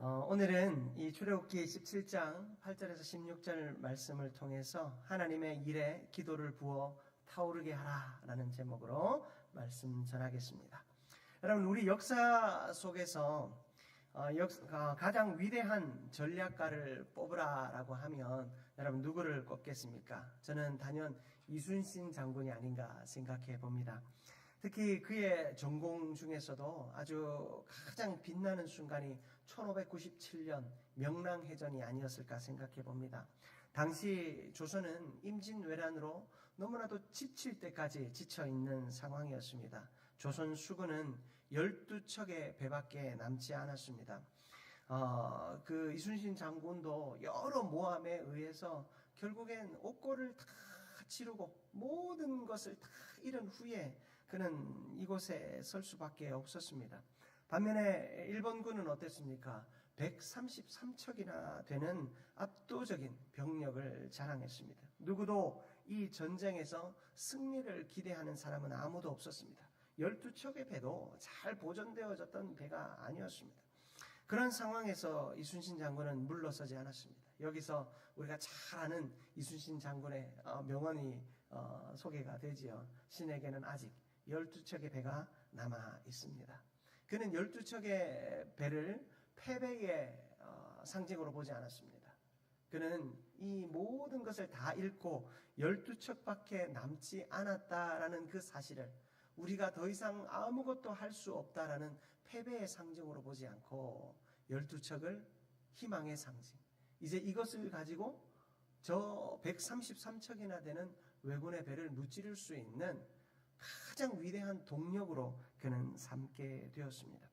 오늘은 이 출애굽기 17장 8절에서 16절 말씀을 통해서 하나님의 일에 기도를 부어 타오르게 하라라는 제목으로 말씀 전하겠습니다. 여러분, 우리 역사 속에서 가장 위대한 전략가를 뽑으라라고 하면 여러분 누구를 꼽겠습니까? 저는 단연 이순신 장군이 아닌가 생각해 봅니다. 특히 그의 전공 중에서도 아주 가장 빛나는 순간이 1597년 명랑해전이 아니었을까 생각해 봅니다. 당시 조선은 임진왜란으로 너무나도 지칠 때까지 지쳐 있는 상황이었습니다. 조선 수군은 12척의 배밖에 남지 않았습니다. 그 이순신 장군도 여러 모함에 의해서 결국엔 옥고를 다 치르고 모든 것을 다 잃은 후에 그는 이곳에 설 수밖에 없었습니다. 반면에 일본군은 어땠습니까? 133척이나 되는 압도적인 병력을 자랑했습니다. 누구도 이 전쟁에서 승리를 기대하는 사람은 아무도 없었습니다. 12척의 배도 잘 보존되어졌던 배가 아니었습니다. 그런 상황에서 이순신 장군은 물러서지 않았습니다. 여기서 우리가 잘 아는 이순신 장군의 명언이 소개가 되지요. 신에게는 아직 12척의 배가 남아 있습니다. 그는 12척의 배를 패배의 상징으로 보지 않았습니다. 그는 이 모든 것을 다 잃고 12척밖에 남지 않았다라는 그 사실을 우리가 더 이상 아무것도 할 수 없다라는 패배의 상징으로 보지 않고 12척을 희망의 상징, 이제 이것을 가지고 저 133척이나 되는 왜군의 배를 무찌를 수 있는 가장 위대한 동력으로 그는 삼게 되었습니다.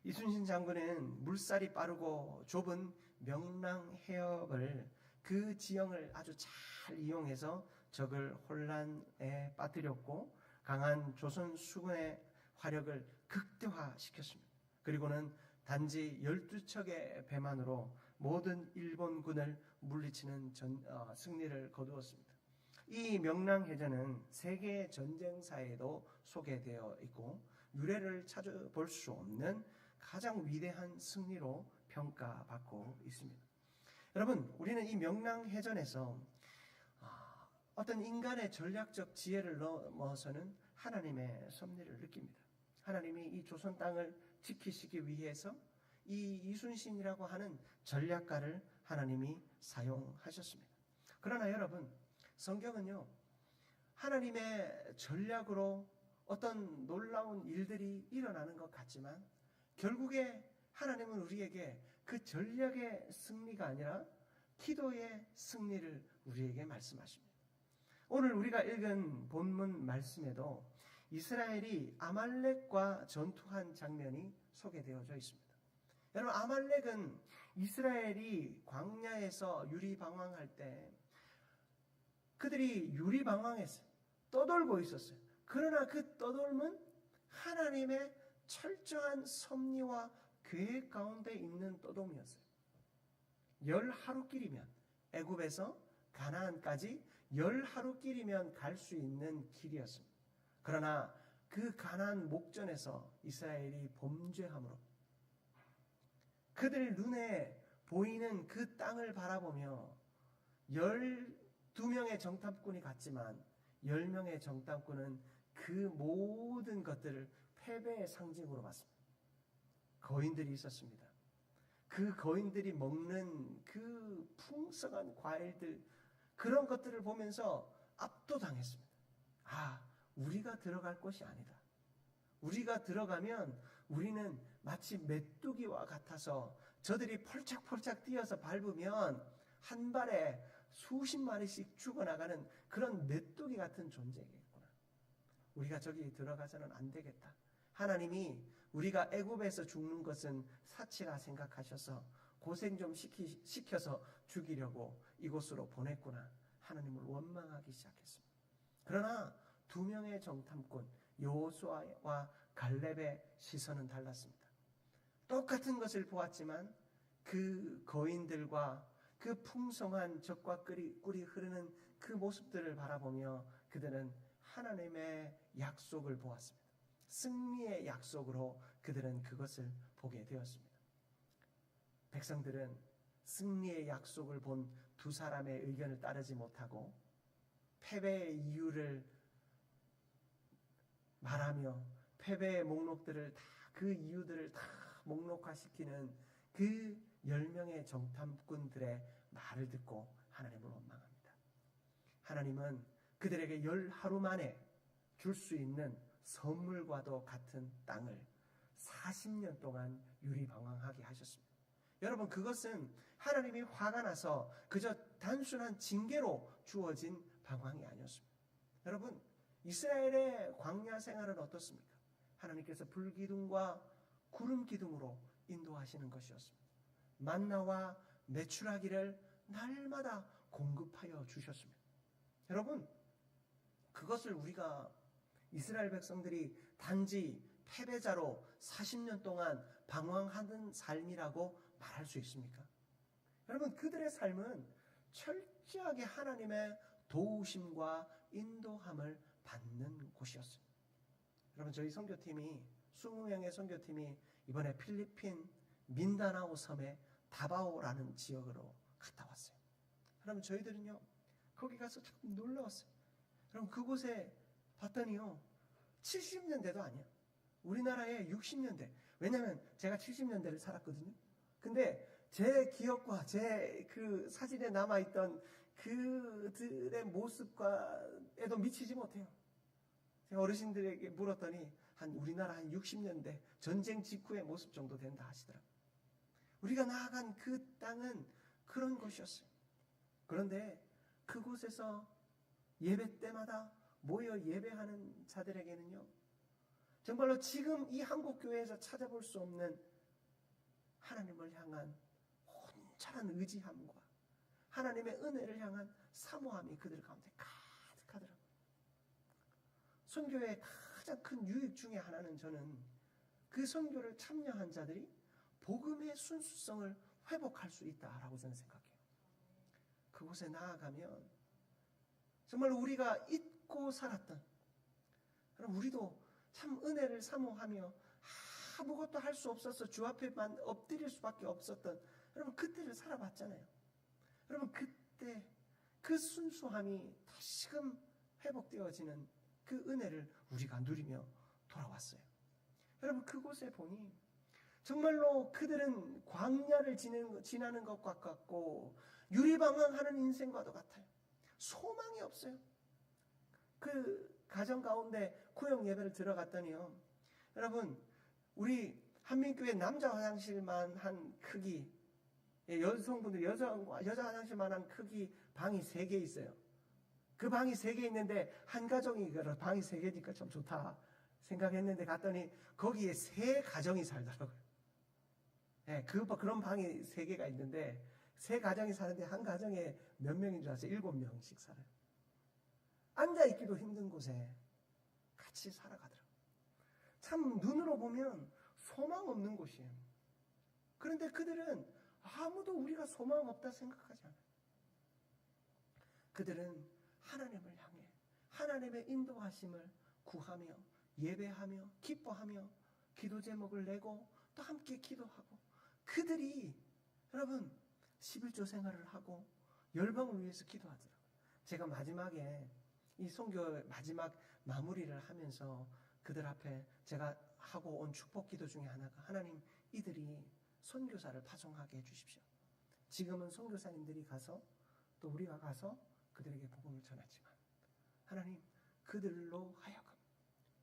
이순신 장군은 물살이 빠르고 좁은 명랑해역을 그 지형을 아주 잘 이용해서 적을 혼란에 빠뜨렸고 강한 조선 수군의 화력을 극대화시켰습니다. 그리고는 단지 12척의 배만으로 모든 일본군을 물리치는 승리를 거두었습니다. 이 명랑해전은 세계 전쟁사에도 소개되어 있고 유례를 찾아볼 수 없는 가장 위대한 승리로 평가받고 있습니다. 여러분, 우리는 이 명랑해전에서 어떤 인간의 전략적 지혜를 넘어서는 하나님의 섭리를 느낍니다. 하나님이 이 조선 땅을 지키시기 위해서 이 이순신이라고 하는 전략가를 하나님이 사용하셨습니다. 그러나 여러분, 성경은요, 하나님의 전략으로 어떤 놀라운 일들이 일어나는 것 같지만 결국에 하나님은 우리에게 그 전략의 승리가 아니라 기도의 승리를 우리에게 말씀하십니다. 오늘 우리가 읽은 본문 말씀에도 이스라엘이 아말렉과 전투한 장면이 소개되어져 있습니다. 여러분, 아말렉은 이스라엘이 광야에서 유리방황할 때 그들이 유리방황했어요. 떠돌고 있었어요. 그러나 그 떠돌면 하나님의 철저한 섭리와 계획 가운데 있는 떠돔이었어요. 10하루길이면 애굽에서 가나안까지 10하루길이면 갈 수 있는 길이었습니다. 그러나 그 가나안 목전에서 이스라엘이 범죄함으로 그들 눈에 보이는 그 땅을 바라보며 12명의 정탐꾼이 갔지만 10명의 정탐꾼은 그 모든 것들을 패배의 상징으로 봤습니다. 거인들이 있었습니다. 그 거인들이 먹는 그 풍성한 과일들, 그런 것들을 보면서 압도당했습니다. 우리가 들어갈 곳이 아니다. 우리가 들어가면 우리는 마치 메뚜기와 같아서 저들이 펄짝펄짝 뛰어서 밟으면 한 발에 수십 마리씩 죽어나가는 그런 메뚜기 같은 존재겠구나. 우리가 저기 들어가서는 안 되겠다. 하나님이 우리가 애굽에서 죽는 것은 사치라 생각하셔서 고생 좀 시켜서 죽이려고 이곳으로 보냈구나. 하나님을 원망하기 시작했습니다. 그러나 2명의 정탐꾼 여호수아와 갈렙의 시선은 달랐습니다. 똑같은 것을 보았지만 그 거인들과 그 풍성한 젖과 꿀이 흐르는 그 모습들을 바라보며 그들은 하나님의 약속을 보았습니다. 승리의 약속으로 그들은 그것을 보게 되었습니다. 백성들은 승리의 약속을 본 두 사람의 의견을 따르지 못하고 패배의 이유를 말하며 패배의 목록들을 다 그 이유들을 다 목록화시키는 그 10명의 정탐꾼들의 말을 듣고 하나님을 원망합니다. 하나님은 그들에게 10하루 만에 줄 수 있는 선물과도 같은 땅을 40년 동안 유리방황하게 하셨습니다. 여러분, 그것은 하나님이 화가 나서 그저 단순한 징계로 주어진 방황이 아니었습니다. 여러분, 이스라엘의 광야 생활은 어떻습니까? 하나님께서 불기둥과 구름기둥으로 인도하시는 것이었습니다. 만나와 메추라기를 날마다 공급하여 주셨습니다. 여러분, 그것을 우리가 이스라엘 백성들이 단지 패배자로 40년 동안 방황하는 삶이라고 말할 수 있습니까? 여러분, 그들의 삶은 철저하게 하나님의 도우심과 인도함을 받는 곳이었습니다. 여러분, 저희 선교팀이 20명의 선교팀이 이번에 필리핀 민다나오 섬의 다바오라는 지역으로 갔다 왔어요. 여러분, 저희들은요 거기 가서 참 놀라웠어요. 여러분, 그곳에 봤더니요 70년대도 아니야. 우리나라의 60년대. 왜냐하면 제가 70년대를 살았거든요. 근데 제 기억과 제 그 사진에 남아있던 그들의 모습과에도 미치지 못해요. 제가 어르신들에게 물었더니 우리나라 한 60년대 전쟁 직후의 모습 정도 된다 하시더라고요. 우리가 나아간 그 땅은 그런 곳이었어요. 그런데 그곳에서 예배 때마다 모여 예배하는 자들에게는요, 정말로 지금 이 한국교회에서 찾아볼 수 없는 하나님을 향한 온전한 의지함과 하나님의 은혜를 향한 사모함이 그들 가운데 가득하더라고요. 선교의 가장 큰 유익 중에 하나는 저는 그 선교를 참여한 자들이 복음의 순수성을 회복할 수 있다라고 저는 생각해요. 그곳에 나아가면 정말 우리가 잊고 살았던, 그럼 우리도 참 은혜를 사모하며 아무것도 할 수 없어서 주 앞에만 엎드릴 수밖에 없었던, 여러분 그때를 살아봤잖아요. 여러분, 그때 그 순수함이 다시금 회복되어지는 그 은혜를 우리가 누리며 돌아왔어요. 여러분, 그곳에 보니 정말로 그들은 광야를 지나는 것과 같고 유리방황하는 인생과도 같아요. 소망이 없어요. 그 가정 가운데 구역 예배를 들어갔더니요, 여러분, 우리 한민교회 남자 화장실만 한 크기, 여성분들 여자 화장실만 한 크기 방이 3개 있어요. 그 방이 3개 있는데 한 가정이 방이 3개니까 참 좋다 생각했는데 갔더니 거기에 3가정이 살더라고요. 네, 그런 방이 3개가 있는데 3가정이 사는데 한 가정에 몇 명인 줄 아세요? 7명씩 살아요. 앉아있기도 힘든 곳에 같이 살아가더라고요. 참 눈으로 보면 소망 없는 곳이에요. 그런데 그들은 아무도 우리가 소망 없다 생각하지 않아요. 그들은 하나님을 향해 하나님의 인도하심을 구하며 예배하며 기뻐하며 기도 제목을 내고 또 함께 기도하고, 그들이 여러분 11조 생활을 하고 열방을 위해서 기도하더라고요. 제가 마지막에 이 선교 마지막 마무리를 하면서 그들 앞에 제가 하고 온 축복 기도 중에 하나가, 하나님, 이들이 선교사를 파송하게 해주십시오. 지금은 선교사님들이 가서 또 우리가 가서 그들에게 복음을 전하지만 하나님, 그들로 하여금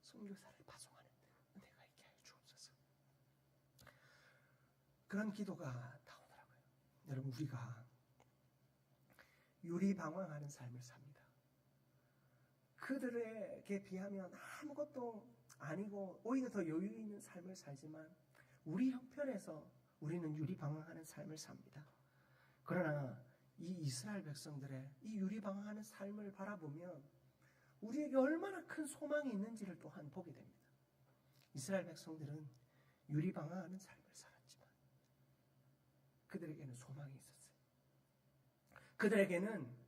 선교사를 파송하는 은혜가 있게 하여 주옵소서. 그런 기도가 나오더라고요. 여러분, 우리가 유리방황하는 삶을 삽니다. 그들에게 비하면 아무것도 아니고 오히려 더 여유 있는 삶을 살지만 우리 형편에서 우리는 유리방황하는 삶을 삽니다. 그러나 이 이스라엘 백성들의 이 유리방황하는 삶을 바라보면 우리에게 얼마나 큰 소망이 있는지를 또한 보게 됩니다. 이스라엘 백성들은 유리방황하는 삶을 살았지만 그들에게는 소망이 있었어요. 그들에게는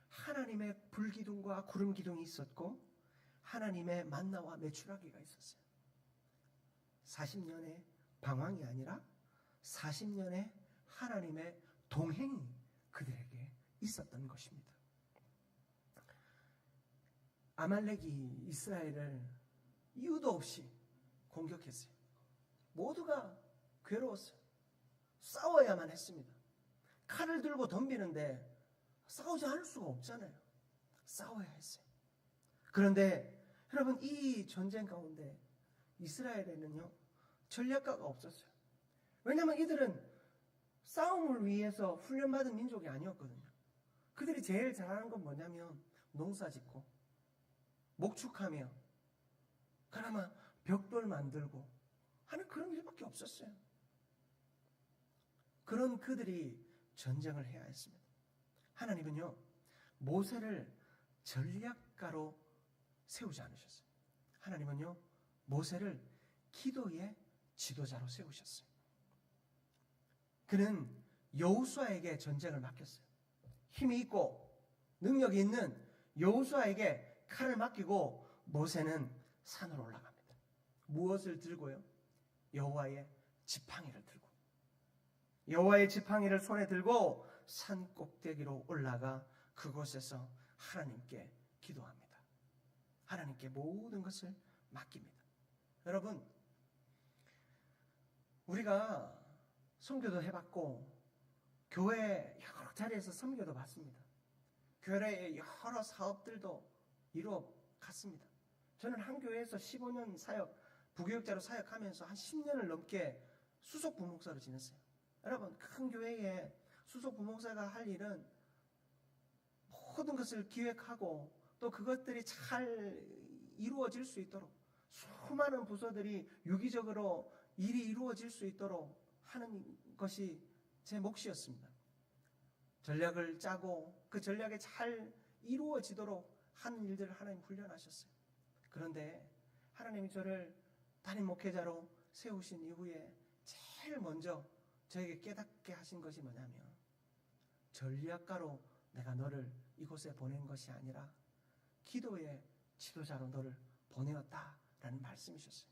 하나님의 불기둥과 구름기둥이 있었고 하나님의 만나와 메추라기가 있었어요. 40년의 방황이 아니라 40년의 하나님의 동행이 그들에게 있었던 것입니다. 아말렉이 이스라엘을 이유도 없이 공격했어요. 모두가 괴로웠어요. 싸워야만 했습니다. 칼을 들고 덤비는데 싸우지 않을 수가 없잖아요. 싸워야 했어요. 그런데 여러분, 이 전쟁 가운데 이스라엘에는요 전략가가 없었어요. 왜냐하면 이들은 싸움을 위해서 훈련받은 민족이 아니었거든요. 그들이 제일 잘하는 건 뭐냐면 농사 짓고 목축하며 그나마 벽돌 만들고 하는 그런 일밖에 없었어요. 그런 그들이 전쟁을 해야 했습니다. 하나님은요 모세를 전략가로 세우지 않으셨어요. 하나님은요 모세를 기도의 지도자로 세우셨어요. 그는 여호수아에게 전쟁을 맡겼어요. 힘이 있고 능력이 있는 여호수아에게 칼을 맡기고 모세는 산으로 올라갑니다. 무엇을 들고요? 여호와의 지팡이를 들고, 여호와의 지팡이를 손에 들고 산 꼭대기로 올라가 그곳에서 하나님께 기도합니다. 하나님께 모든 것을 맡깁니다. 여러분, 우리가 선교도 해봤고 교회 여러 자리에서 선교도 받습니다. 교회의 여러 사업들도 이루어 갔습니다. 저는 한 교회에서 15년 사역, 부교육자로 사역하면서 한 10년을 넘게 수석 부목사로 지냈어요. 여러분, 큰 교회에 수석 부목사가 할 일은 모든 것을 기획하고 또 그것들이 잘 이루어질 수 있도록, 수많은 부서들이 유기적으로 일이 이루어질 수 있도록 하는 것이 제 몫이었습니다. 전략을 짜고 그 전략이 잘 이루어지도록 하는 일들을 하나님 훈련하셨어요. 그런데 하나님이 저를 담임 목회자로 세우신 이후에 제일 먼저 저에게 깨닫게 하신 것이 뭐냐면, 전략가로 내가 너를 이곳에 보낸 것이 아니라 기도의 지도자로 너를 보내었다라는 말씀이셨어요.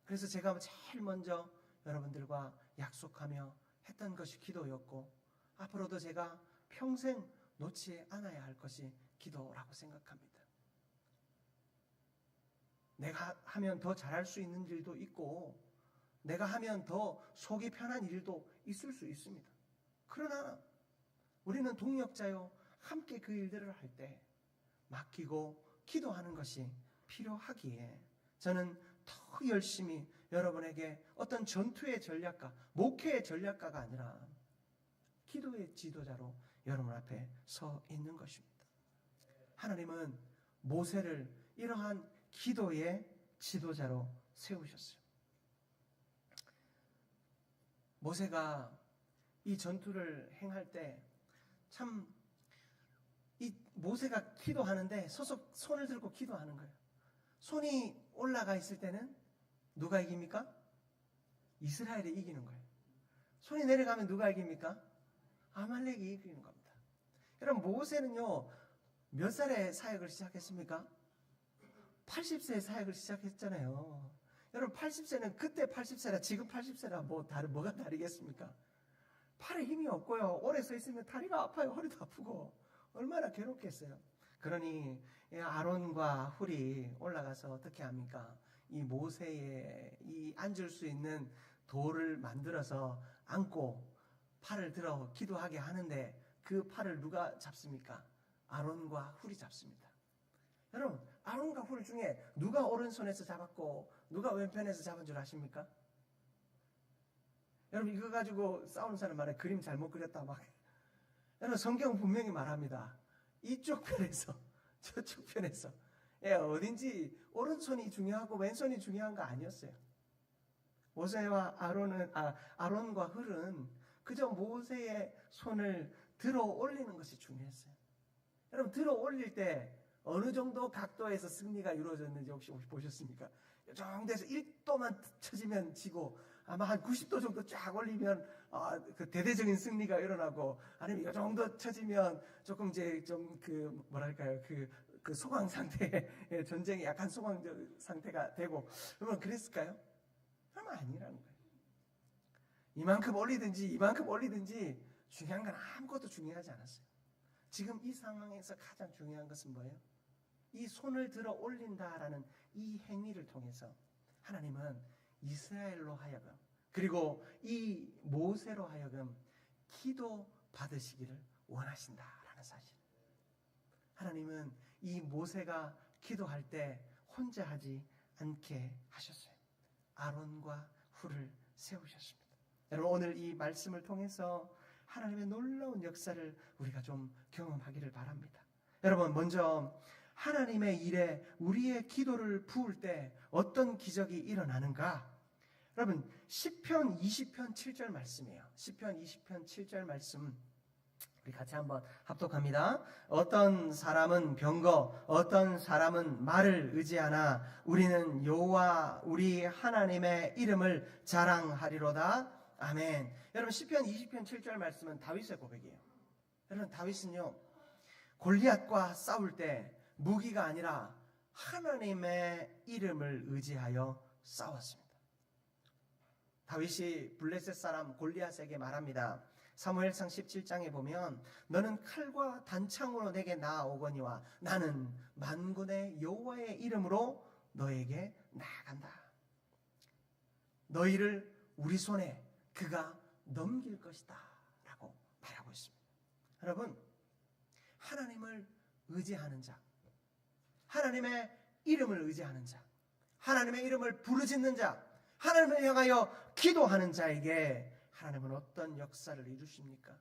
그래서 제가 제일 먼저 여러분들과 약속하며 했던 것이 기도였고, 앞으로도 제가 평생 놓지 않아야 할 것이 기도라고 생각합니다. 내가 하면 더 잘할 수 있는 일도 있고 내가 하면 더 속이 편한 일도 있을 수 있습니다. 그러나 우리는 동역자요, 함께 그 일들을 할 때 맡기고 기도하는 것이 필요하기에 저는 더 열심히 여러분에게 어떤 전투의 전략가, 목회의 전략가가 아니라 기도의 지도자로 여러분 앞에 서 있는 것입니다. 하나님은 모세를 이러한 기도의 지도자로 세우셨어요. 모세가 이 전투를 행할 때 참, 이 모세가 기도하는데 서서 손을 들고 기도하는 거예요. 손이 올라가 있을 때는 누가 이깁니까? 이스라엘이 이기는 거예요. 손이 내려가면 누가 이깁니까? 아말렉이 이기는 겁니다. 여러분, 모세는요 몇 살에 사역을 시작했습니까? 80세에 사역을 시작했잖아요. 여러분, 80세는 그때 80세라 지금 80세라 뭐가 다르겠습니까? 팔에 힘이 없고요, 오래 서 있으면 다리가 아파요, 허리도 아프고 얼마나 괴롭겠어요. 그러니 아론과 훌이 올라가서 어떻게 합니까? 이 모세의 이 앉을 수 있는 돌을 만들어서 안고 팔을 들어 기도하게 하는데 그 팔을 누가 잡습니까? 아론과 훌이 잡습니다. 여러분, 아론과 훌 중에 누가 오른손에서 잡았고 누가 왼편에서 잡은 줄 아십니까? 여러분, 이거 가지고 싸우는 사람 말해 그림 잘못 그렸다 막. 여러분, 성경은 분명히 말합니다. 이쪽 편에서 저쪽 편에서 어딘지 오른손이 중요하고 왼손이 중요한 거 아니었어요. 모세와 아론과 훌은 그저 모세의 손을 들어 올리는 것이 중요했어요. 여러분, 들어 올릴 때 어느 정도 각도에서 승리가 이루어졌는지 혹시 보셨습니까? 이 정도에서 1도만 쳐지면 지고, 아마 한 90도 정도 쫙 올리면 그 대대적인 승리가 일어나고, 아니면 이 정도 쳐지면 조금 이제 좀 그 소강 상태, 전쟁이 약한 소강 상태가 되고, 그러면 그랬을까요? 아마 아니라는 거예요. 이만큼 올리든지 이만큼 올리든지 중요한 건 아무것도 중요하지 않았어요. 지금 이 상황에서 가장 중요한 것은 뭐예요? 이 손을 들어 올린다라는 이 행위를 통해서 하나님은 이스라엘로 하여금 그리고 이 모세로 하여금 기도 받으시기를 원하신다라는 사실. 하나님은 이 모세가 기도할 때 혼자 하지 않게 하셨어요. 아론과 훌을 세우셨습니다. 여러분, 오늘 이 말씀을 통해서 하나님의 놀라운 역사를 우리가 좀 경험하기를 바랍니다. 여러분, 먼저 하나님의 일에 우리의 기도를 부을 때 어떤 기적이 일어나는가? 여러분, 시편 20편 7절 말씀이에요. 시편 20편 7절 말씀 우리 같이 한번 합독합니다. 어떤 사람은 병거, 어떤 사람은 말을 의지하나 우리는 여호와 우리 하나님의 이름을 자랑하리로다. 아멘. 여러분, 시편 20편 7절 말씀은 다윗의 고백이에요. 여러분, 다윗은요 골리앗과 싸울 때 무기가 아니라 하나님의 이름을 의지하여 싸웠습니다. 다윗이 블레셋 사람 골리앗에게 말합니다. 사무엘상 17장에 보면 너는 칼과 단창으로 내게 나아오거니와 나는 만군의 여호와의 이름으로 너에게 나아간다. 너희를 우리 손에 그가 넘길 것이다 라고 말하고 있습니다. 여러분, 하나님을 의지하는 자, 하나님의 이름을 의지하는 자, 하나님의 이름을 부르짖는 자, 하나님을 향하여 기도하는 자에게 하나님은 어떤 역사를 이루십니까?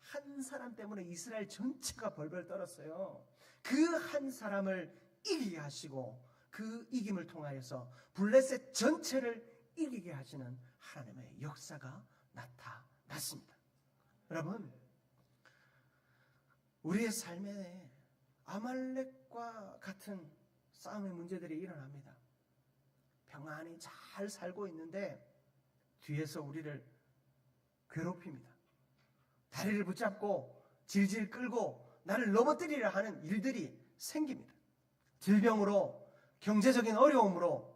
한 사람 때문에 이스라엘 전체가 벌벌 떨었어요. 그 한 사람을 이기게 하시고 그 이김을 통하여서 블레셋 전체를 이기게 하시는 하나님의 역사가 나타났습니다. 여러분, 우리의 삶에 아말렉과 같은 싸움의 문제들이 일어납니다. 평안히 잘 살고 있는데 뒤에서 우리를 괴롭힙니다. 다리를 붙잡고 질질 끌고 나를 넘어뜨리려 하는 일들이 생깁니다. 질병으로, 경제적인 어려움으로,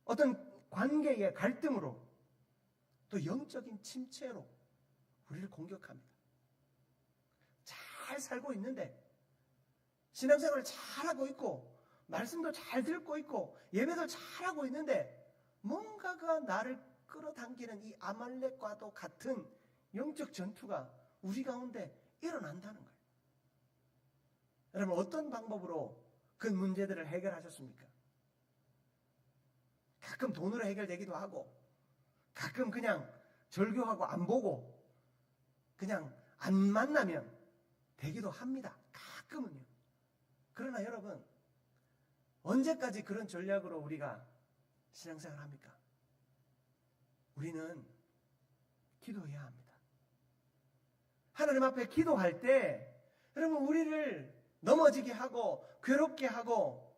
어떤 관계의 갈등으로, 또 영적인 침체로 우리를 공격합니다. 잘 살고 있는데, 신앙생활을 잘하고 있고, 말씀도 잘 듣고 있고, 예배도 잘하고 있는데 뭔가가 나를 끌어당기는 이 아말렉과도 같은 영적 전투가 우리 가운데 일어난다는 거예요. 여러분, 어떤 방법으로 그 문제들을 해결하셨습니까? 가끔 돈으로 해결되기도 하고, 가끔 그냥 절교하고 안 보고 그냥 안 만나면 되기도 합니다. 가끔은요. 그러나 여러분, 언제까지 그런 전략으로 우리가 신앙생활을 합니까? 우리는 기도해야 합니다. 하나님 앞에 기도할 때 여러분, 우리를 넘어지게 하고 괴롭게 하고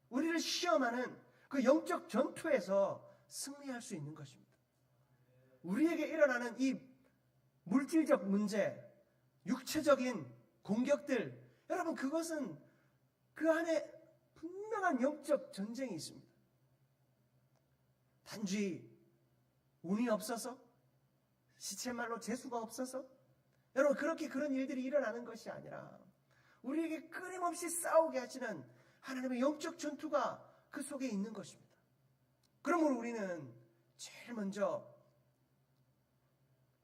우리를 시험하는 그 영적 전투에서 승리할 수 있는 것입니다. 우리에게 일어나는 이 물질적 문제, 육체적인 공격들, 여러분, 그것은 그 안에 분명한 영적 전쟁이 있습니다. 단지 운이 없어서, 시체말로 재수가 없어서, 여러분, 그렇게 그런 일들이 일어나는 것이 아니라 우리에게 끊임없이 싸우게 하시는 하나님의 영적 전투가 그 속에 있는 것입니다. 그러므로 우리는 제일 먼저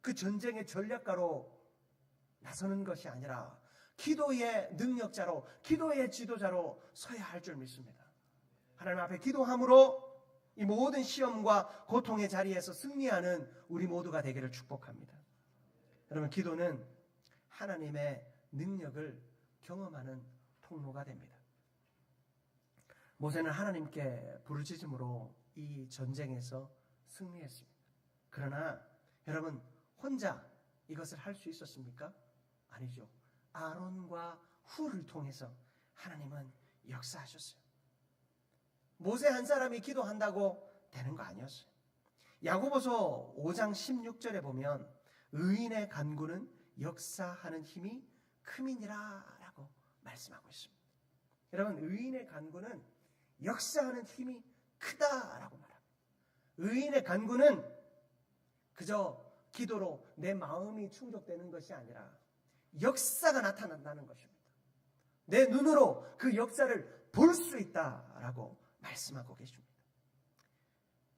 그 전쟁의 전략가로 나서는 것이 아니라 기도의 능력자로, 기도의 지도자로 서야 할 줄 믿습니다. 하나님 앞에 기도함으로 이 모든 시험과 고통의 자리에서 승리하는 우리 모두가 되기를 축복합니다. 여러분, 기도는 하나님의 능력을 경험하는 통로가 됩니다. 모세는 하나님께 부르짖음으로 이 전쟁에서 승리했습니다. 그러나 여러분, 혼자 이것을 할 수 있었습니까? 아니죠. 아론과 훌을 통해서 하나님은 역사하셨어요. 모세 한 사람이 기도한다고 되는 거 아니었어요. 야고보서 5장 16절에 보면 의인의 간구는 역사하는 힘이 큼이니라 라고 말씀하고 있습니다. 여러분, 의인의 간구는 역사하는 힘이 크다라고 말합니다. 의인의 간구는 그저 기도로 내 마음이 충족되는 것이 아니라 역사가 나타난다는 것입니다. 내 눈으로 그 역사를 볼 수 있다라고 말씀하고 계십니다.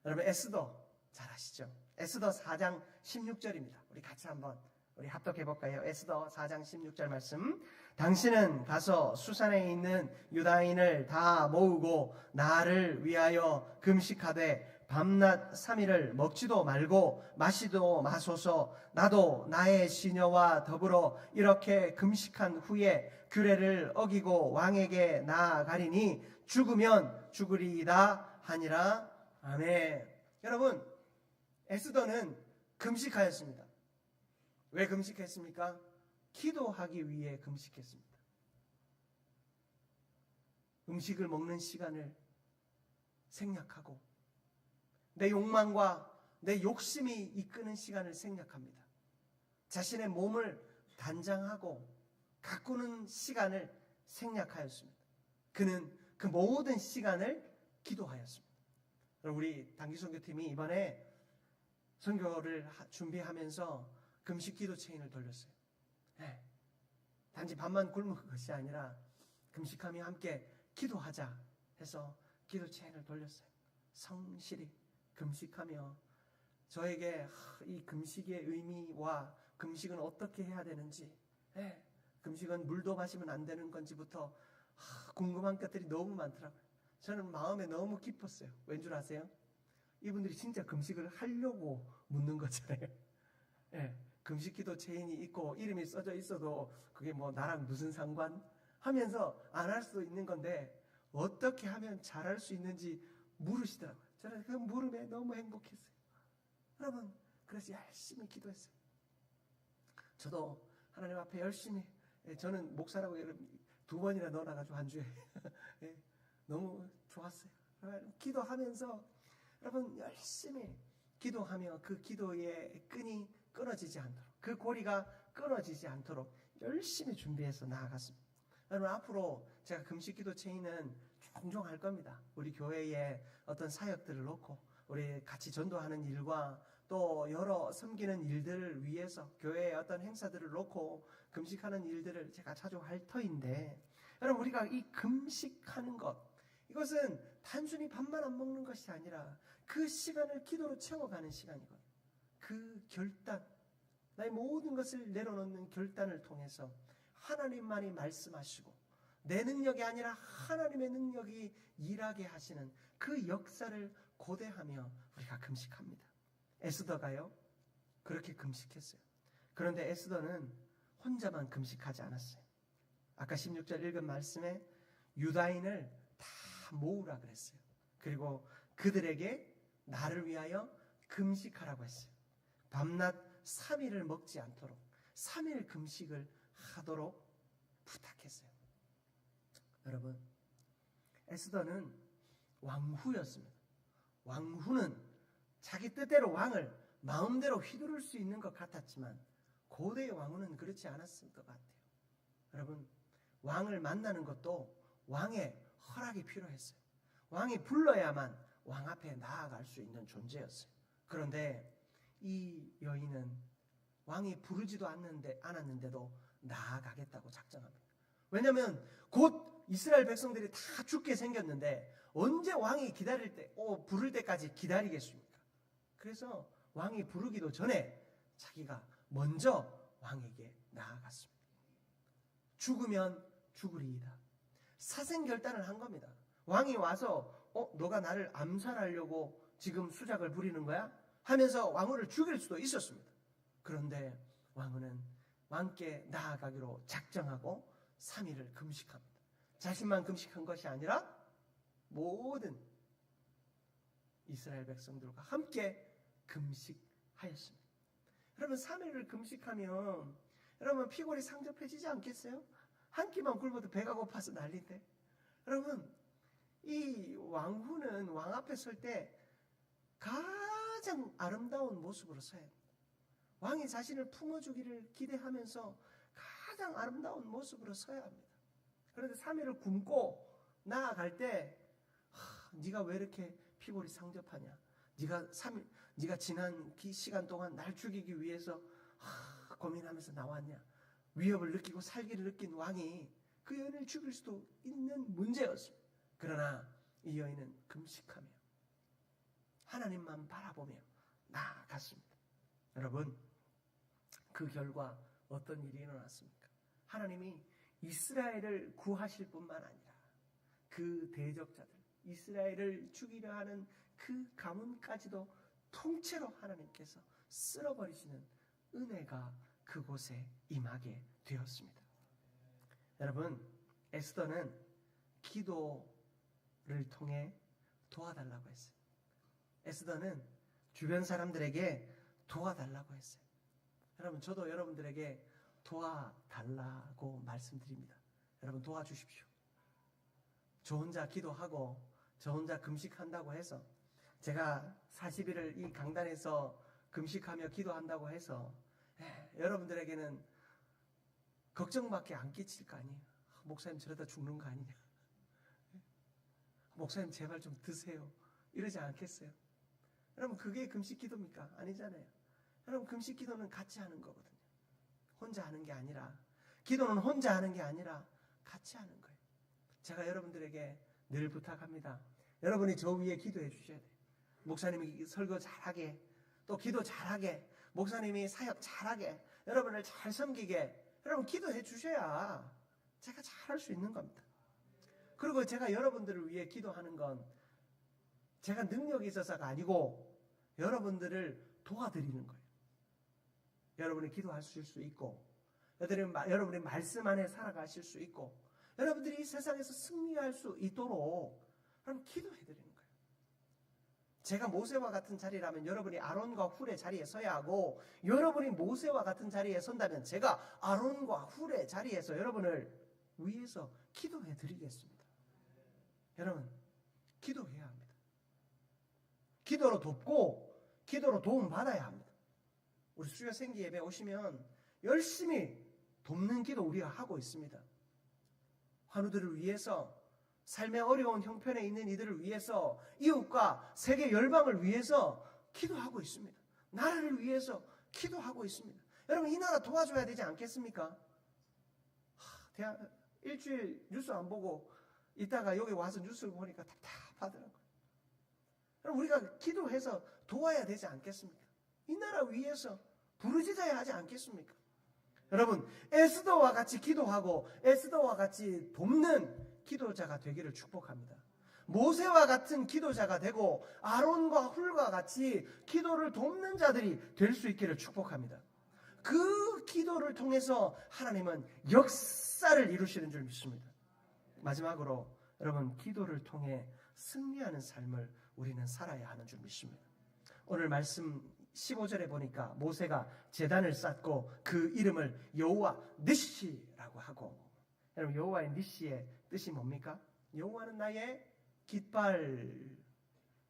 여러분, 에스더 잘 아시죠? 에스더 4장 16절입니다. 우리 같이 한번 우리 합독해 볼까요? 에스더 4장 16절 말씀. 당신은 가서 수산에 있는 유다인을 다 모으고 나를 위하여 금식하되 밤낮 3일을 먹지도 말고 마시도 마소서. 나도 나의 시녀와 더불어 이렇게 금식한 후에 규례를 어기고 왕에게 나아가리니 죽으면 죽으리이다 하니라. 아멘. 여러분, 에스더는 금식하였습니다. 왜 금식했습니까? 기도하기 위해 금식했습니다. 음식을 먹는 시간을 생략하고 내 욕망과 내 욕심이 이끄는 시간을 생략합니다. 자신의 몸을 단장하고 가꾸는 시간을 생략하였습니다. 그는 그 모든 시간을 기도하였습니다. 우리 단기선교팀이 이번에 선교를 준비하면서 금식 기도 체인을 돌렸어요. 네. 단지 밥만 굶은 것이 아니라 금식하며 함께 기도하자 해서 기도 체인을 돌렸어요. 성실히 금식하며 저에게 이 금식의 의미와 금식은 어떻게 해야 되는지, 금식은 물도 마시면 안 되는 건지부터 궁금한 것들이 너무 많더라고요. 저는 마음에 너무 깊었어요. 왠 줄 아세요? 이분들이 진짜 금식을 하려고 묻는 거잖아요. 금식 기도 체인이 있고 이름이 써져 있어도 그게 뭐 나랑 무슨 상관? 하면서 안 할 수 있는 건데 어떻게 하면 잘할 수 있는지 물으시더라고요. 저는 그 물음에 너무 행복했어요. 여러분, 그래서 열심히 기도했어요. 저도 하나님 앞에 열심히, 저는 목사라고 2번이나 넣어놔가지고 한 주에 너무 좋았어요. 기도하면서 여러분 열심히 기도하며 그 기도의 끈이 끊어지지 않도록, 그 고리가 끊어지지 않도록 열심히 준비해서 나아갔습니다. 여러분, 앞으로 제가 금식 기도 체인은 종종 할 겁니다. 우리 교회에 어떤 사역들을 놓고 우리 같이 전도하는 일과 또 여러 섬기는 일들을 위해서 교회의 어떤 행사들을 놓고 금식하는 일들을 제가 자주 할 터인데, 여러분, 우리가 이 금식하는 것, 이것은 단순히 밥만 안 먹는 것이 아니라 그 시간을 기도로 채워가는 시간이거든요. 그 결단, 나의 모든 것을 내려놓는 결단을 통해서 하나님만이 말씀하시고 내 능력이 아니라 하나님의 능력이 일하게 하시는 그 역사를 고대하며 우리가 금식합니다. 에스더가요, 그렇게 금식했어요. 그런데 에스더는 혼자만 금식하지 않았어요. 아까 16절 읽은 말씀에 유다인을 다 모으라 그랬어요. 그리고 그들에게 나를 위하여 금식하라고 했어요. 밤낮 3일을 먹지 않도록 3일 금식을 하도록 부탁했어요. 여러분, 에스더는 왕후였습니다. 왕후는 자기 뜻대로 왕을 마음대로 휘두를 수 있는 것 같았지만 고대의 왕후는 그렇지 않았을 것 같아요. 여러분, 왕을 만나는 것도 왕의 허락이 필요했어요. 왕이 불러야만 왕 앞에 나아갈 수 있는 존재였어요. 그런데 이 여인은 왕이 부르지도 않았는데도 나아가겠다고 작정합니다. 왜냐하면 곧 이스라엘 백성들이 다 죽게 생겼는데 언제 왕이 부를 때까지 기다리겠습니까? 그래서 왕이 부르기도 전에 자기가 먼저 왕에게 나아갔습니다. 죽으면 죽으리이다. 사생결단을 한 겁니다. 왕이 와서 너가 나를 암살하려고 지금 수작을 부리는 거야? 하면서 왕후를 죽일 수도 있었습니다. 그런데 왕후는 왕께 나아가기로 작정하고 3일을 금식합니다. 자신만 금식한 것이 아니라 모든 이스라엘 백성들과 함께 금식하였습니다. 여러분, 3일을 금식하면 여러분 피골이 상접해지지 않겠어요? 한 끼만 굶어도 배가 고파서 난리인데, 여러분, 이 왕후는 왕 앞에 설 때 가장 아름다운 모습으로 서야 합니다. 왕이 자신을 품어주기를 기대하면서 가장 아름다운 모습으로 서야 합니다. 그런데 3일을 굶고 나아갈 때 네가 왜 이렇게 피골이 상접하냐? 네가 지난 시간 동안 날 죽이기 위해서 고민하면서 나왔냐? 위협을 느끼고 살기를 느낀 왕이 그 여인을 죽일 수도 있는 문제였습니다. 그러나 이 여인은 금식하며 하나님만 바라보며 나아갔습니다. 여러분, 그 결과 어떤 일이 일어났습니까? 하나님이 이스라엘을 구하실 뿐만 아니라 그 대적자들, 이스라엘을 죽이려 하는 그 가문까지도 통째로 하나님께서 쓸어버리시는 은혜가 그곳에 임하게 되었습니다. 여러분, 에스더는 기도를 통해 도와달라고 했어요. 에스더는 주변 사람들에게 도와달라고 했어요. 여러분, 저도 여러분들에게 도와달라고 말씀드립니다. 여러분, 도와주십시오. 저 혼자 기도하고 저 혼자 금식한다고 해서, 제가 40일을 이 강단에서 금식하며 기도한다고 해서 여러분들에게는 걱정밖에 안 끼칠 거 아니에요. 목사님 저러다 죽는 거 아니냐, 목사님 제발 좀 드세요, 이러지 않겠어요? 여러분, 그게 금식 기도입니까? 아니잖아요. 여러분, 금식 기도는 같이 하는 거거든요. 혼자 하는 게 아니라, 기도는 혼자 하는 게 아니라 같이 하는 거예요. 제가 여러분들에게 늘 부탁합니다. 여러분이 저 위에 기도해 주셔야 돼요. 목사님이 설교 잘하게, 또 기도 잘하게, 목사님이 사역 잘하게, 여러분을 잘 섬기게 여러분 기도해 주셔야 제가 잘할 수 있는 겁니다. 그리고 제가 여러분들을 위해 기도하는 건 제가 능력이 있어서가 아니고 여러분들을 도와드리는 거예요. 여러분이 기도하실 수 있고, 여러분이 말씀 안에 살아가실 수 있고, 여러분들이 이 세상에서 승리할 수 있도록 여러분 기도해드리는 거예요. 제가 모세와 같은 자리라면 여러분이 아론과 훌의 자리에 서야 하고, 여러분이 모세와 같은 자리에 선다면 제가 아론과 훌의 자리에서 여러분을 위해서 기도해드리겠습니다. 여러분, 기도해야 합니다. 기도로 돕고 기도로 도움받아야 합니다. 우리 수요 생기 예배 오시면 열심히 돕는 기도 우리가 하고 있습니다. 환우들을 위해서, 삶의 어려운 형편에 있는 이들을 위해서, 이웃과 세계 열방을 위해서 기도하고 있습니다. 나라를 위해서 기도하고 있습니다. 여러분, 이 나라 도와줘야 되지 않겠습니까? 일주일 뉴스 안 보고 이따가 여기 와서 뉴스를 보니까 답답하더라고요. 여러분, 우리가 기도해서 도와야 되지 않겠습니까? 이 나라 위해서 부르짖어야 하지 않겠습니까? 여러분, 에스더와 같이 기도하고 에스더와 같이 돕는 기도자가 되기를 축복합니다. 모세와 같은 기도자가 되고 아론과 훌과 같이 기도를 돕는 자들이 될 수 있기를 축복합니다. 그 기도를 통해서 하나님은 역사를 이루시는 줄 믿습니다. 마지막으로 여러분, 기도를 통해 승리하는 삶을 우리는 살아야 하는 줄 믿습니다. 오늘 말씀 15절에 보니까 모세가 제단을 쌓고 그 이름을 여호와 니시라고 하고, 여러분, 여호와의 니시의 뜻이 뭡니까? 여호와는 나의 깃발.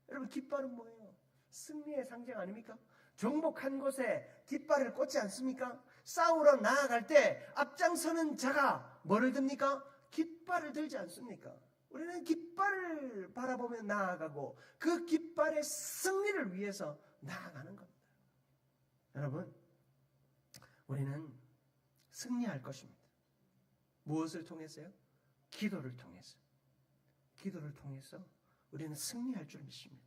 여러분, 깃발은 뭐예요? 승리의 상징 아닙니까? 정복한 곳에 깃발을 꽂지 않습니까? 싸우러 나아갈 때 앞장서는 자가 뭐를 듭니까? 깃발을 들지 않습니까? 우리는 깃발을 바라보며 나아가고 그 깃발의 승리를 위해서 나아가는 겁니다. 여러분, 우리는 승리할 것입니다. 무엇을 통해서요? 기도를 통해서. 기도를 통해서 우리는 승리할 줄 믿습니다.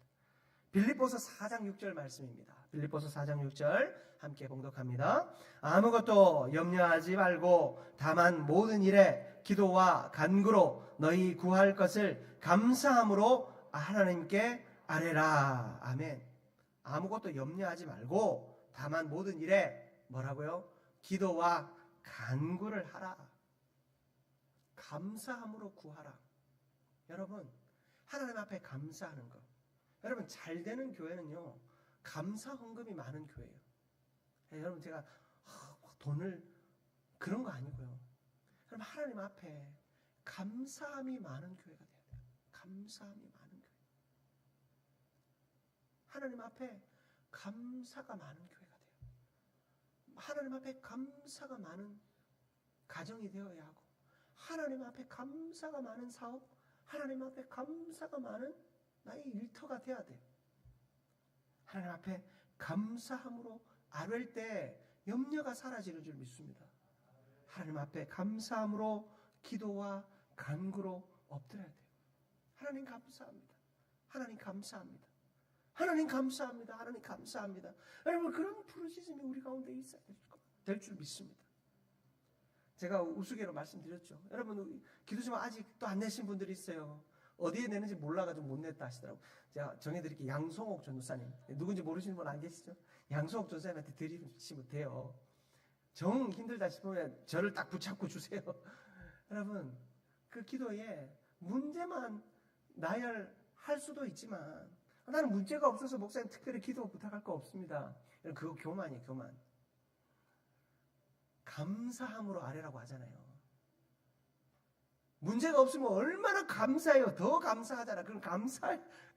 빌립보서 4장 6절 말씀입니다. 빌립보서 4장 6절 함께 봉독합니다. 아무것도 염려하지 말고 다만 모든 일에 기도와 간구로 너희 구할 것을 감사함으로 하나님께 아뢰라. 아멘. 아무것도 염려하지 말고 다만 모든 일에 뭐라고요? 기도와 간구를 하라. 감사함으로 구하라. 여러분, 하나님 앞에 감사하는 것. 여러분, 잘 되는 교회는요, 감사 헌금이 많은 교회예요. 여러분, 제가 돈을 그런 거 아니고요. 여러분, 하나님 앞에 감사함이 많은 교회가 돼야 돼요. 감사함이 많은 교회. 하나님 앞에 감사가 많은 교회가 돼요. 하나님 앞에 감사가 많은 가정이 되어야 하고, 하나님 앞에 감사가 많은 사업, 하나님 앞에 감사가 많은 나의 일터가 돼야 돼요. 하나님 앞에 감사함으로 아뢰일 때 염려가 사라지는 줄 믿습니다. 하나님 앞에 감사함으로 기도와 간구로 엎드려야 돼요. 하나님 감사합니다. 하나님 감사합니다. 하나님 감사합니다. 하나님 감사합니다. 여러분, 그런 부르짖음이 우리 가운데 있어야 될 줄 믿습니다. 제가 우스개로 말씀드렸죠. 여러분, 기도 좀 아직도 안 내신 분들이 있어요. 어디에 내는지 몰라가지고 못 냈다 하시더라고요. 제가 정해드릴게요. 양성옥 전도사님. 누군지 모르시는 분 안 계시죠? 양성옥 전도사님한테 드리시면 돼요. 정 힘들다 싶으면 저를 딱 붙잡고 주세요. 여러분, 그 기도에 문제만 나열할 수도 있지만 나는 문제가 없어서 목사님 특별히 기도 부탁할 거 없습니다. 그거 교만이에요, 교만. 감사함으로 아뢰라고 하잖아요. 문제가 없으면 얼마나 감사해요. 더 감사하잖아. 그럼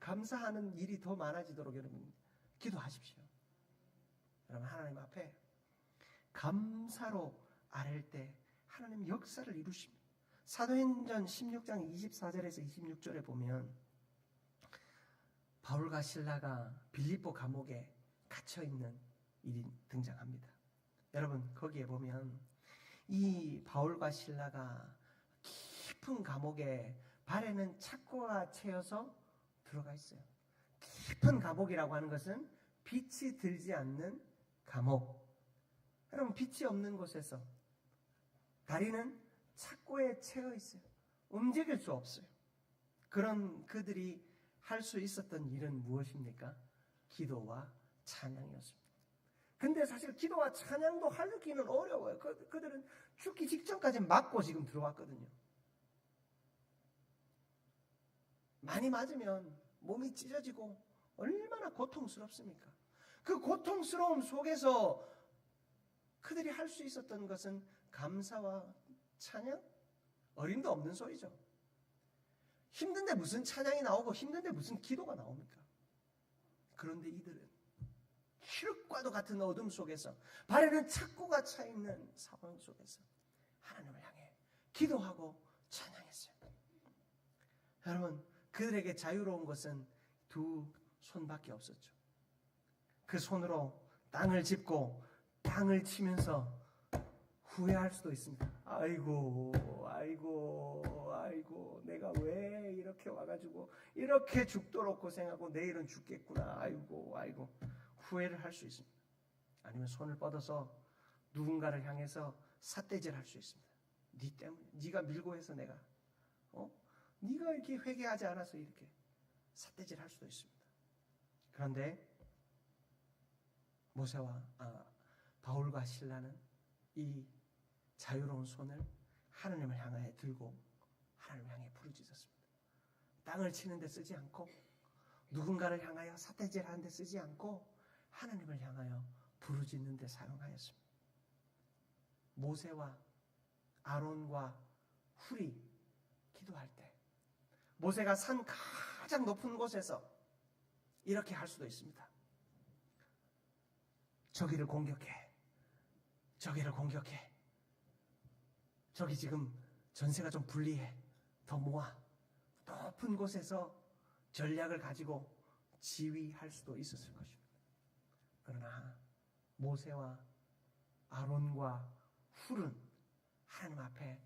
감사하는 일이 더 많아지도록 여러분 기도하십시오. 여러분, 하나님 앞에 감사로 아랠 때 하나님 역사를 이루십니다. 사도행전 16장 24절에서 26절에 보면 바울과 실라가 빌립보 감옥에 갇혀있는 일이 등장합니다. 여러분, 거기에 보면 이 바울과 실라가 깊은 감옥에 발에는 착고가 채여서 들어가 있어요. 깊은 감옥이라고 하는 것은 빛이 들지 않는 감옥. 여러분, 빛이 없는 곳에서 다리는 착고에 채여 있어요. 움직일 수 없어요. 그런 그들이 할 수 있었던 일은 무엇입니까? 기도와 찬양이었습니다. 근데 사실 기도와 찬양도 하기는 어려워요. 그들은 죽기 직전까지 맞고 지금 들어왔거든요. 많이 맞으면 몸이 찢어지고 얼마나 고통스럽습니까? 그 고통스러움 속에서 그들이 할 수 있었던 것은 감사와 찬양? 어림도 없는 소리죠. 힘든데 무슨 찬양이 나오고 힘든데 무슨 기도가 나옵니까? 그런데 이들은 칠흑과도 같은 어둠 속에서 발에는 착고가 차 있는 상황 속에서 하나님을 향해 기도하고 찬양했어요. 여러분, 그들에게 자유로운 것은 두 손밖에 없었죠. 그 손으로 땅을 짚고 땅을 치면서 후회할 수도 있습니다. 아이고, 내가 왜 이렇게 와가지고 이렇게 죽도록 고생하고 내일은 죽겠구나. 아이고, 후회를 할 수 있습니다. 아니면 손을 뻗어서 누군가를 향해서 삿대질할 수 있습니다. 네 때문에, 네가 밀고 해서 내가, 네가 이렇게 회개하지 않아서 이렇게 삿대질할 수도 있습니다. 그런데 바울과 실라는 이 자유로운 손을 하나님을 향하여 들고 하나님을 향해 부르짖었습니다. 땅을 치는데 쓰지 않고 누군가를 향하여 삿대질하는데 쓰지 않고 하나님을 향하여 부르짖는 데 사용하였습니다. 모세와 아론과 훌이 기도할 때 모세가 산 가장 높은 곳에서 이렇게 할 수도 있습니다. 저기를 공격해. 저기 지금 전세가 좀 불리해. 더 모아. 높은 곳에서 전략을 가지고 지휘할 수도 있었을 것입니다. 그러나 모세와 아론과 훌은 하나님 앞에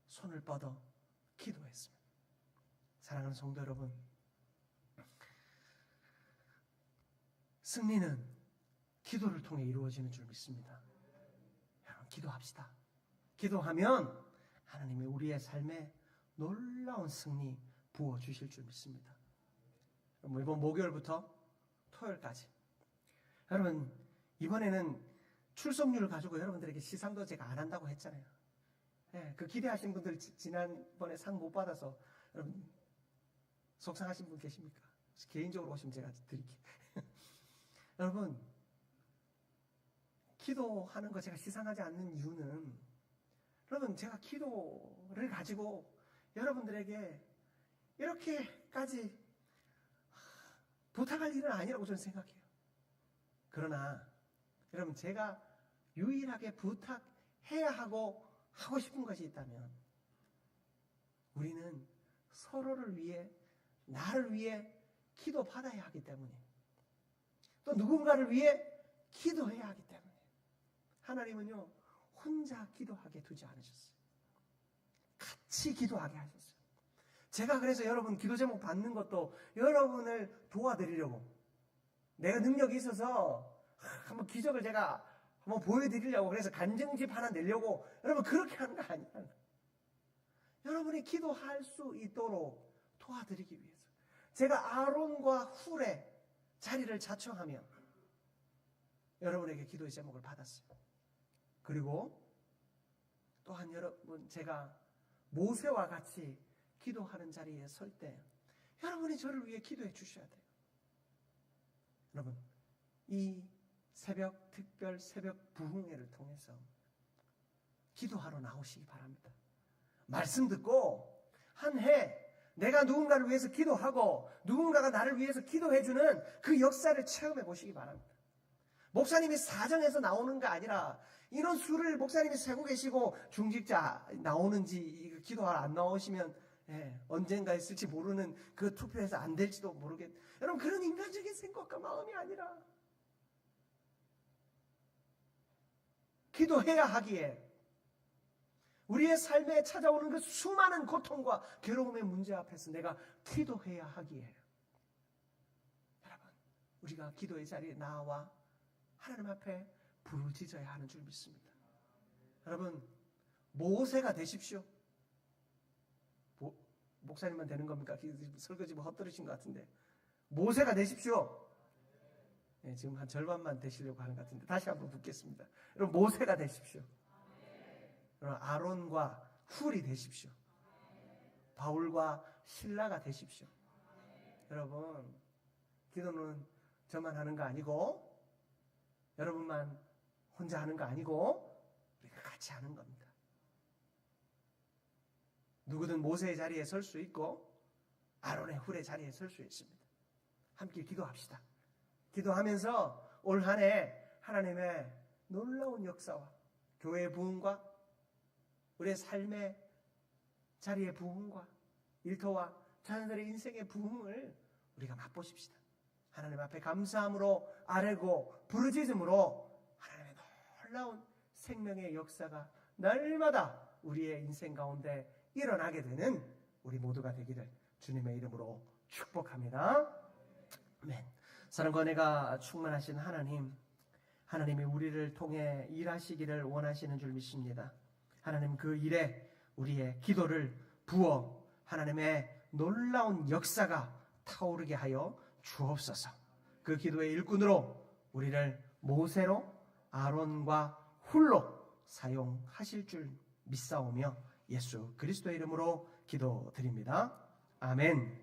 손을 뻗어 기도했습니다. 사랑하는 성도 여러분, 승리는 기도를 통해 이루어지는 줄 믿습니다. 여러분, 기도합시다. 기도하면 하나님이 우리의 삶에 놀라운 승리 부어주실 줄 믿습니다. 이번 목요일부터 토요일까지 여러분, 이번에는 출석률을 가지고 여러분들에게 시상도 제가 안 한다고 했잖아요. 그 기대하신 분들 지난번에 상 못 받아서 여러분 속상하신 분 계십니까? 개인적으로 오시면 제가 드릴게요. 여러분, 기도하는 거 제가 시상하지 않는 이유는 여러분, 제가 기도를 가지고 여러분들에게 이렇게까지 부탁할 일은 아니라고 저는 생각해요. 그러나 여러분, 제가 유일하게 부탁해야 하고 싶은 것이 있다면 우리는 서로를 위해, 나를 위해 기도받아야 하기 때문에 또 누군가를 위해 기도해야 하기 때문에 하나님은요 혼자 기도하게 두지 않으셨어요. 같이 기도하게 하셨어요. 제가 그래서 여러분 기도 제목 받는 것도 여러분을 도와드리려고, 내가 능력이 있어서 한번 기적을 제가 한번 보여드리려고, 그래서 간증집 하나 내려고 여러분 그렇게 하는 거 아니야. 여러분이 기도할 수 있도록 도와드리기 위해서 제가 아론과 훌의 자리를 자청하며 여러분에게 기도의 제목을 받았어요. 그리고 또한 여러분, 제가 모세와 같이 기도하는 자리에 설 때 여러분이 저를 위해 기도해 주셔야 돼요. 여러분, 이 새벽 특별 새벽 부흥회를 통해서 기도하러 나오시기 바랍니다. 말씀 듣고 한 해 내가 누군가를 위해서 기도하고 누군가가 나를 위해서 기도해주는 그 역사를 체험해 보시기 바랍니다. 목사님이 사정해서 나오는 거 아니라 이런 수를 목사님이 세고 계시고 중직자 나오는지 기도하러 안 나오시면 언젠가 있을지 모르는 그 투표에서 안 될지도 모르겠. 여러분, 그런 인간적인 생각과 마음이 아니라 기도해야 하기에 우리의 삶에 찾아오는 그 수많은 고통과 괴로움의 문제 앞에서 내가 기도해야 하기에 여러분, 우리가 기도의 자리에 나와 하나님 앞에 부르짖어야 하는 줄 믿습니다. 여러분, 모세가 되십시오. 목사님만 되는 겁니까? 설거지 헛들으신 것 같은데. 모세가 되십시오. 네, 지금 한 절반만 되시려고 하는 것 같은데 다시 한번 묻겠습니다. 여러분, 모세가 되십시오. 여러분, 아론과 훌이 되십시오. 바울과 실라가 되십시오. 여러분, 기도는 저만 하는 거 아니고 여러분만 혼자 하는 거 아니고 우리가 같이 하는 겁니다. 누구든 모세의 자리에 설 수 있고 아론의 훌의 자리에 설 수 있습니다. 함께 기도합시다. 기도하면서 올 한 해 하나님의 놀라운 역사와 교회의 부흥과 우리의 삶의 자리의 부흥과 일터와 자녀들의 인생의 부흥을 우리가 맛보십시다. 하나님 앞에 감사함으로 아뢰고 부르짖음으로 하나님의 놀라운 생명의 역사가 날마다 우리의 인생 가운데 일어나게 되는 우리 모두가 되기를 주님의 이름으로 축복합니다. 아멘. 사랑과 은혜가 충만하신 하나님, 하나님이 우리를 통해 일하시기를 원하시는 줄 믿습니다. 하나님, 그 일에 우리의 기도를 부어 하나님의 놀라운 역사가 타오르게 하여 주옵소서. 그 기도의 일꾼으로 우리를 모세로 아론과 훌로 사용하실 줄 믿사오며 예수 그리스도의 이름으로 기도드립니다. 아멘.